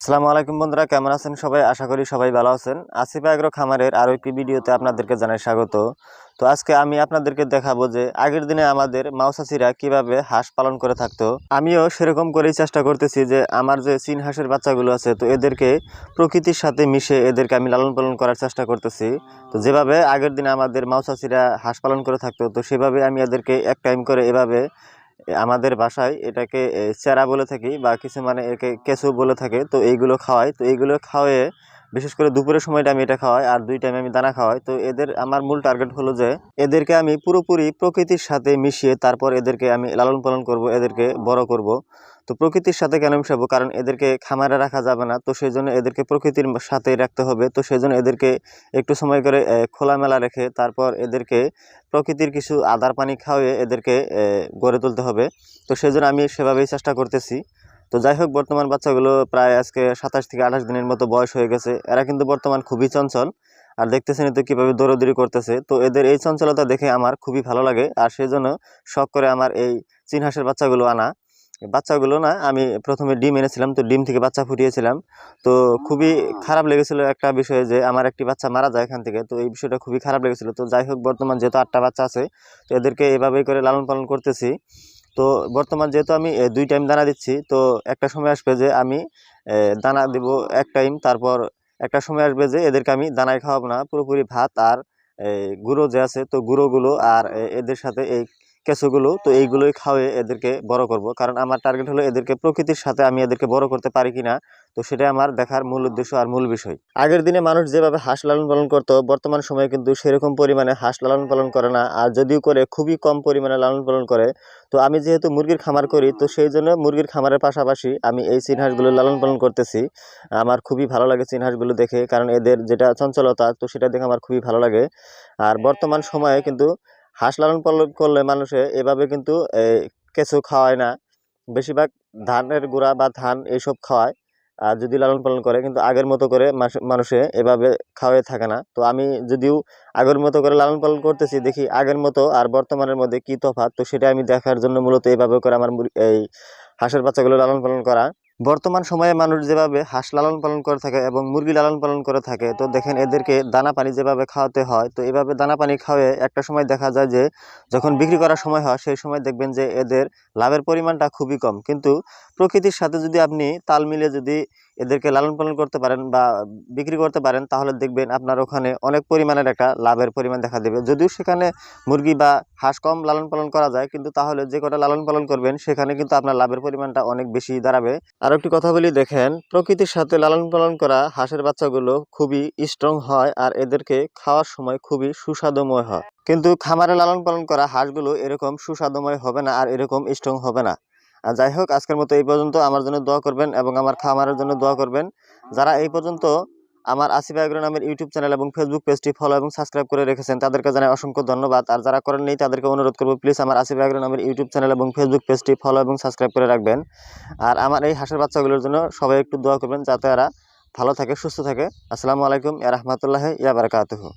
আসসালামু আলাইকুম বন্ধুরা, কেমন আছেন সবাই? আশা করি সবাই ভালো আছেন। আসিফ এগ্রো খামারের আরও একটি ভিডিওতে আপনাদেরকে জানাই স্বাগত। তো আজকে আমি আপনাদেরকে দেখাবো যে আগের দিনে আমাদের মাউসাসিরা কিভাবে হাঁস পালন করে থাকতো। আমিও সেরকম করেই চেষ্টা করতেছি যে আমার যে চীন হাঁসের বাচ্চাগুলো আছে তো এদেরকে প্রকৃতির সাথে মিশে এদেরকে আমি লালন পালন করার চেষ্টা করতেছি। তো যেভাবে আগের দিনে আমাদের মাউসাসিরা হাঁস পালন করে থাকতো তো সেভাবে আমি এদেরকে এক টাইম করে এভাবে আমাদের বাসায় এটাকে চেরা বলে থাকি বা কিছু মানে একে কেঁচু বলে থাকে। তো এইগুলো খাওয়াই, তো এইগুলো খাওয়ায়ে বিশেষ করে দুপুরের সময়টা আমি এটা খাওয়াই আর 2 টাইমে আমি দানা খাওয়াই। তো এদের আমার মূল টার্গেট হলো যে এদেরকে আমি পুরোপুরি প্রকৃতির সাথে মিশিয়ে তারপর এদেরকে আমি লালন পালন করব, এদেরকে বড় করব। তো প্রকৃতির সাথে কেন মিশাবো? কারণ এদেরকে খামারে রাখা যাবে না, তো সেই জন্য এদেরকে প্রকৃতির সাথেই রাখতে হবে। তো সেই জন্য এদেরকে একটু সময় করে খোলামেলা রেখে তারপর এদেরকে প্রকৃতির কিছু আদার পানি খাওয়িয়ে এদেরকে গড়ে তুলতে হবে। তো সেই জন্য আমি সেভাবেই চেষ্টা করতেছি। তো যাই হোক, বর্তমান বাচ্চাগুলো প্রায় আজকে 27 থেকে 28 দিনের মতো বয়স হয়ে গেছে। এরা কিন্তু বর্তমান খুবই চঞ্চল, আর দেখতেছেন তো কীভাবে দৌড়াদৌড়ি করতেছে। তো এদের এই চঞ্চলতা দেখে আমার খুবই ভালো লাগে, আর সেই জন্য শখ করে আমার এই চীন হাঁসের বাচ্চাগুলো আনা। বাচ্চাগুলো না, আমি প্রথমে ডিম এনেছিলাম, তো ডিম থেকে বাচ্চা ফুটিয়েছিলাম। তো খুবই খারাপ লেগেছিল একটা বিষয়ে যে আমার একটি বাচ্চা মারা যায় এখান থেকে। তো এই বিষয়টা খুবই খারাপ লেগেছিল। তো যাই হোক, বর্তমান যেহেতু 8টা বাচ্চা আছে তো এদেরকে এভাবেই করে লালন পালন করতেছি। তো বর্তমান যেহেতু আমি 2 টাইম দানা দিচ্ছি, তো একটা সময় আসবে যে আমি দানা দিব 1 টাইম, তারপর একটা সময় আসবে যে এদেরকে আমি দানায় খাওয়াবো না, পুরোপুরি ভাত আর গুঁড়ো যে আছে তো গুঁড়োগুলো আর এদের সাথে এই কেঁচুগুলো, তো এইগুলোই খাওয়ায়ে এদেরকে বড় করব। কারণ আমার টার্গেট হলো এদেরকে প্রকৃতির সাথে আমি এদেরকে বড় করতে পারি কিনা। তো সেটাই আমার দেখার মূল উদ্দেশ্য আর মূল বিষয়। আগের দিনে মানুষ যেভাবে হাঁস লালন পালন করতো, বর্তমান সময়ে কিন্তু সেরকম পরিমাণে হাঁস লালন পালন করে না, আর যদিও করে খুবই কম পরিমাণে লালন পালন করে। তো আমি যেহেতু মুরগির খামার করি, তো সেই জন্য মুরগির খামারের পাশাপাশি আমি এই চীন হাঁসগুলো লালন পালন করতেছি। আমার খুবই ভালো লাগে চীন হাঁসগুলো দেখে, কারণ এদের যেটা চঞ্চলতা তো সেটা দেখে আমার খুবই ভালো লাগে। আর বর্তমান সময়ে কিন্তু হাঁস লালন পালন করলে মানুষে এভাবে কিন্তু কেঁচু খাওয়ায় না, বেশিরভাগ ধানের গুঁড়া বা ধান এইসব খাওয়ায়। আর যদি লালন পালন করে, কিন্তু আগের মতো করে মানুষে এভাবে খাওয়াই থাকে না। তো আমি যদিও আগের মতো করে লালন পালন করতেছি, দেখি আগের মতো আর বর্তমানের মধ্যে কি তফাৎ। তো সেটা আমি দেখার জন্য মূলত এইভাবে করে আমার এই হাঁসের বাচ্চাগুলো লালন পালন করা। বর্তমান সময়ে মানুষ যেভাবে হাঁস লালন পালন করে থাকে এবং মুরগি লালন পালন করে থাকে, তো দেখেন এদেরকে দানা পানি যেভাবে খাওয়াতে হয়, তো এভাবে দানা পানি খাওয়ায় একটা সময় দেখা যায় যে যখন বিক্রি করার সময় হয় সেই সময় দেখবেন যে এদের লাভের পরিমাণটা খুবই কম। কিন্তু প্রকৃতির সাথে যদি আপনি তাল মিলিয়ে যদি এদেরকে লালন পালন করতে পারেন বা বিক্রি করতে পারেন, তাহলে দেখবেন আপনার ওখানে অনেক পরিমাণের একটা লাভের পরিমাণ দেখা দেবে। যদিও সেখানে মুরগি বা হাঁস কম লালন পালন করা যায়, কিন্তু তাহলে যে কটা লালন পালন করবেন সেখানে কিন্তু আপনার লাভের পরিমাণটা অনেক বেশি দাঁড়াবে। আর একটি কথা বলি, দেখেন প্রকৃতির সাথে লালন পালন করা হাঁসের বাচ্চাগুলো খুবই স্ট্রং হয়, আর এদেরকে খাওয়ার সময় খুবই সুস্বাদুময় হয়। কিন্তু খামারে লালন পালন করা হাঁসগুলো এরকম সুস্বাদুময় হবে না আর এরকম স্ট্রং হবে না। আর যাই হোক, আজকের মতো এই পর্যন্ত। আমার জন্য দোয়া করবেন এবং আমার খামারের জন্য দোয়া করবেন। যারা এই পর্যন্ত আমার আসিফ এগ্রো নামের ইউটিউব চ্যানেল এবং ফেসবুক পেজটি ফলো এবং সাবস্ক্রাইব করে রেখেছেন, তাদেরকে জানাই অসংখ্য ধন্যবাদ। আর যারা করেন নেই তাদেরকে অনুরোধ করবো, প্লিজ আমার আসিফ এগ্রো নামের ইউটিউব চ্যানেল এবং ফেসবুক পেজটি ফলো এবং সাবস্ক্রাইব করে রাখবেন। আর আমার এই হাঁসের বাচ্চাগুলোর জন্য সবাই একটু দোয়া করবেন যাতে এরা ভালো থাকে, সুস্থ থাকে। আসসালামু আলাইকুম ওয়া রাহমাতুল্লাহি ওয়া বারাকাতুহু।